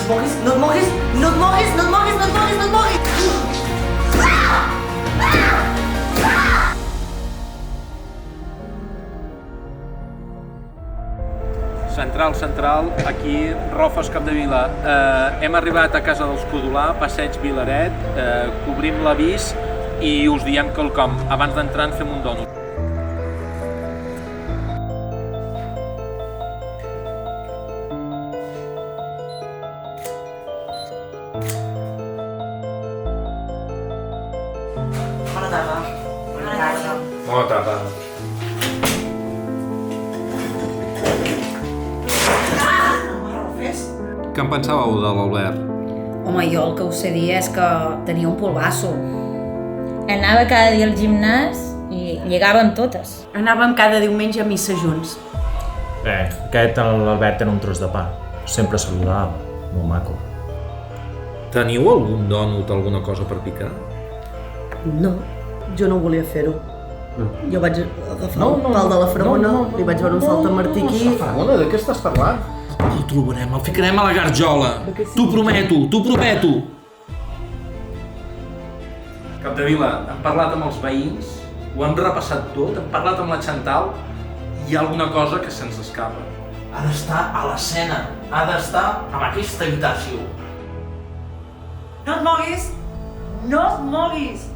et moguis, no et moguis, no et moguis, no et moguis, no et moguis, no et moguis! Central, aquí, Rofes, Capdevila. Hem arribat a casa dels Codolà, passeig Vilaret, cobrim l'avís i us diem quelcom. Abans d'entrar en fem un dònut. Bona tarda. Bona tarda. Bona tarda. Què en pensàveu de l'Albert? Home, jo el que us sé dir és que tenia un polvasso. Anava cada dia al gimnàs i lligàvem totes. Anàvem cada diumenge a missa junts. Aquest, l'Albert, era un tros de pa. Sempre saludava, molt maco. Teniu algun dònut, alguna cosa per picar? No, jo no volia fer-ho. Jo vaig agafar el pal de la framona, li vaig veure un saltamartí aquí... Framona, de què estàs parlant? El trobarem, el ficarem a la garjola. T'ho prometo. Capdevila, hem parlat amb els veïns, ho hem repassat tot, hem parlat amb la Chantal, hi ha alguna cosa que se'ns escapa. Ha d'estar a l'escena, ha d'estar en aquesta habitació. No et moguis! No et moguis!